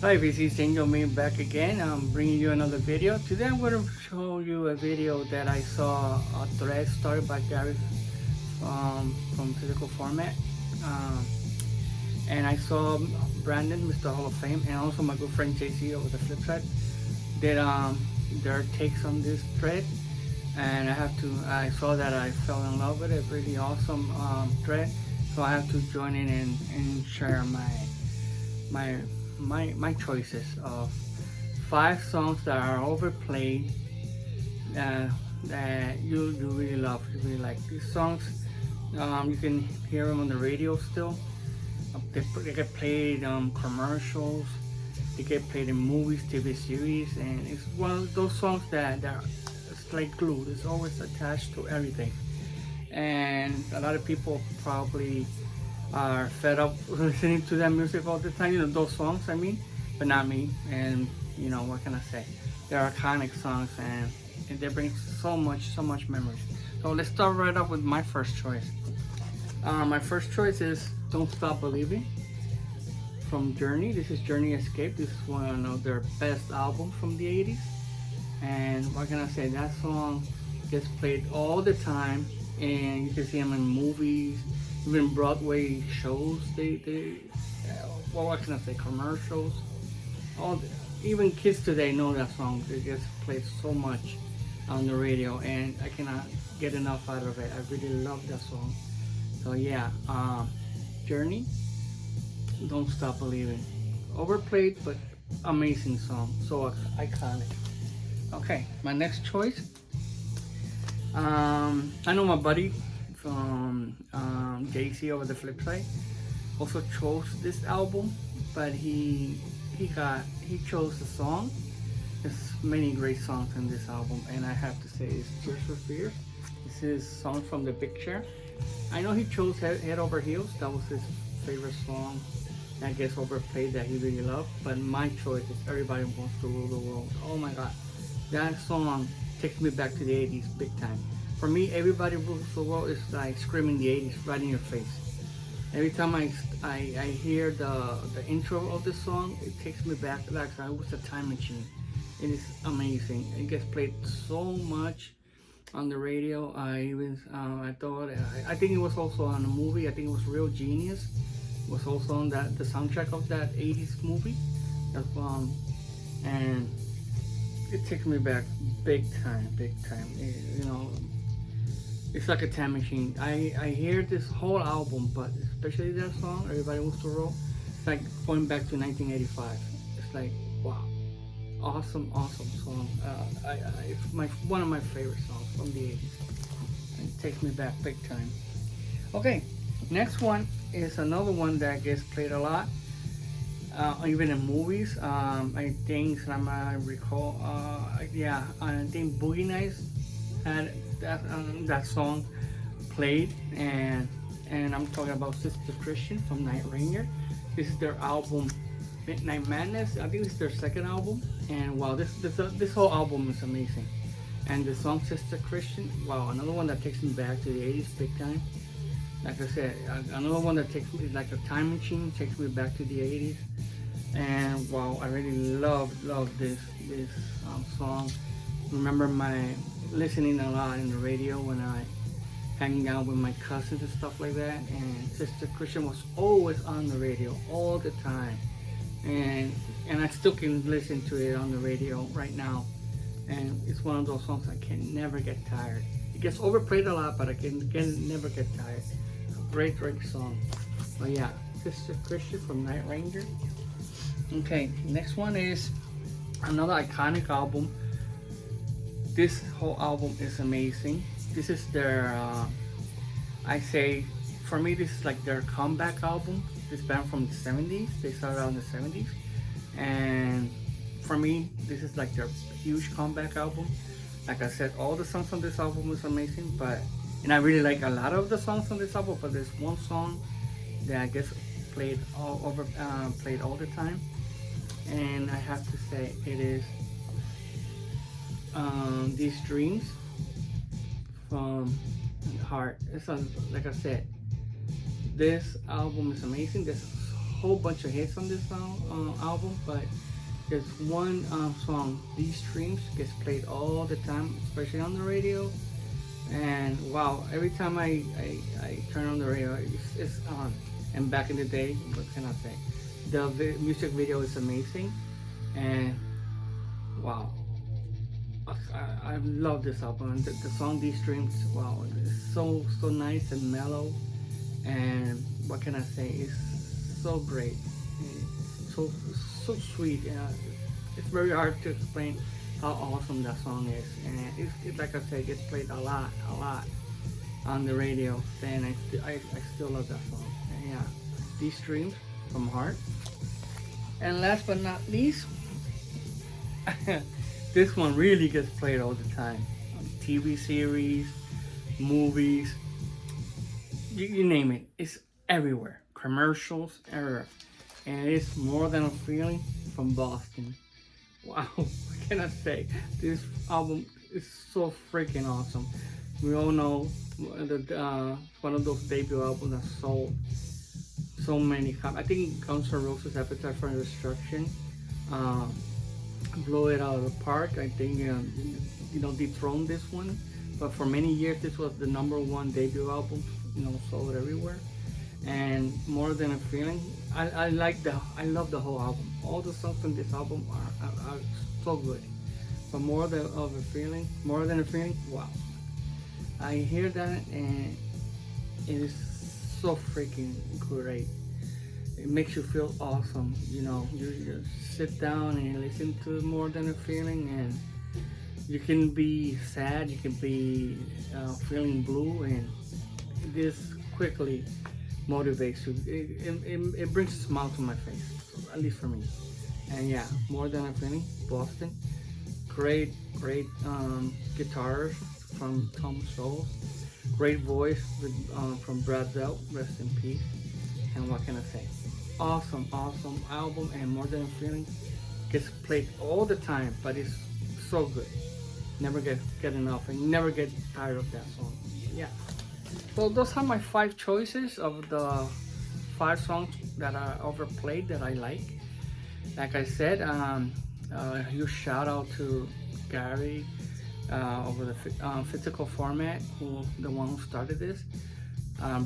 Hi, this is Angel Me back again. I'm bringing you another video. Today I'm going to show you a video that I saw, a thread started by Gary from Physical Format. Um, and I saw Brandon, Mr. Hall of Fame, and also my good friend JC over the flip side did their takes on this thread. And I saw that I fell in love with it. Really awesome thread. So I have to join in and share my choices of 5 songs that are overplayed, that you really love, you really like. These songs, you can hear them on the radio still. They get played commercials, they get played in movies, TV series, and it's one of those songs that it's like glue. It's always attached to everything. And a lot of people probably are fed up listening to that music all the time, those songs, I mean, but not me. And what can I say? They're iconic songs, and they bring so much memories. So let's start right off with my first choice. My first choice is Don't Stop Believing from Journey. This is Journey Escape. This is one of their best albums from the 80s. And what can I say? That song gets played all the time, and you can see them in movies, even Broadway shows. What can I say? Commercials. Even kids today know that song. It gets played so much on the radio, and I cannot get enough out of it. I really love that song. So yeah, Journey, Don't Stop Believing. Overplayed, but amazing song. So iconic. Okay, my next choice. I know my buddy from JC over the flip side also chose this album, but he chose the song. There's many great songs in this album, and I have to say it's Tears for Fears. This is Songs from the Big Chair. I know he chose Head Over Heels. That was his favorite song, I guess, overplayed, that he really loved. But my choice is Everybody Wants to Rule the World. Oh my God, that song takes me back to the 80s big time. For me, Everybody Rules the World is like screaming the 80s right in your face. Every time I hear the intro of the song, it takes me back like I was a time machine. It is amazing. It gets played so much on the radio. I think it was also on a movie. I think it was Real Genius. It was also on the soundtrack of that 80s movie. And it takes me back big time. It's like a time machine. I hear this whole album, but especially that song, Everybody Wants to Roll, it's like going back to 1985. It's like, wow, awesome song. It's one of my favorite songs from the 80s. It takes me back big time. Okay, next one is another one that gets played a lot, even in movies. I think, I recall, I think Boogie Nights had that song played, and I'm talking about Sister Christian from Night Ranger. This is their album Midnight Madness. I think it's their second album, and wow, this whole album is amazing. And the song Sister Christian, wow, another one that takes me back to the 80s big time. Like I said, another one that takes me like a time machine, takes me back to the 80s. And wow, I really love this song. Remember listening a lot in the radio when I hanging out with my cousins and stuff like that, and Sister Christian was always on the radio all the time, and I still can listen to it on the radio right now, and it's one of those songs I can never get tired. It gets overplayed a lot, but I can never get tired. Great song. But yeah, Sister Christian from Night Ranger. Okay, next one is another iconic album. This whole album is amazing. This is their, I say, for me, this is like their comeback album. This band from the 70s. They started out in the 70s. And for me, this is like their huge comeback album. Like I said, all the songs on this album is amazing, and I really like a lot of the songs on this album, but there's one song that gets played all the time. And I have to say, it is These Dreams from Heart. Like I said, this album is amazing. There's whole bunch of hits on this album, but there's one song, These Streams, gets played all the time, especially on the radio. And wow, every time I turn on the radio, it's on. And back in the day, what can I say? The music video is amazing, and wow, I love this album. And the song These Streams, wow, it's so nice and mellow, and what can I say? It's so great, so sweet. It's very hard to explain how awesome that song is, and it's like I said, it gets played a lot on the radio. And I still love that song. And yeah, These Streams from Heart. And last but not least, this one really gets played all the time. TV series, movies, you name it. It's everywhere. Commercials, everywhere. And it's More Than a Feeling from Boston. Wow, what can I say? This album is so freaking awesome. We all know that one of those debut albums that sold so many copies. I think Guns N' Roses' Appetite for Destruction blew it out of the park. I think dethroned this one. But for many years, this was the #1 debut album. Sold everywhere. And More Than a Feeling, I love the whole album. All the songs on this album are so good. But More Than a Feeling, wow. I hear that and it is so freaking great. It makes you feel awesome. You sit down and listen to More Than a Feeling, and you can be sad, you can be feeling blue, and this quickly motivates you. It brings a smile to my face, at least for me. And yeah, More Than a Feeling, Boston. Great guitars from Tom Scholes. Great voice from Brad Bell, rest in peace. And what can I say? Awesome album, and More Than a Feeling gets played all the time, but it's so good. Never get enough, and never get tired of that song. Yeah. So those are my 5 choices of the 5 songs that are overplayed that I like. Like I said, a huge shout out to Gary over the physical format, the one who started this.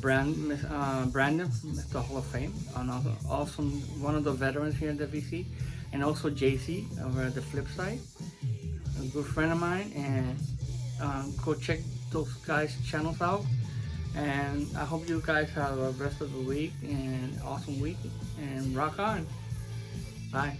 Brandon, Mr. Hall of Fame, another awesome, one of the veterans here in the VC, and also JC over the flip side, a good friend of mine, and go check those guys' channels out. And I hope you guys have a rest of the week and awesome week, and rock on. Bye.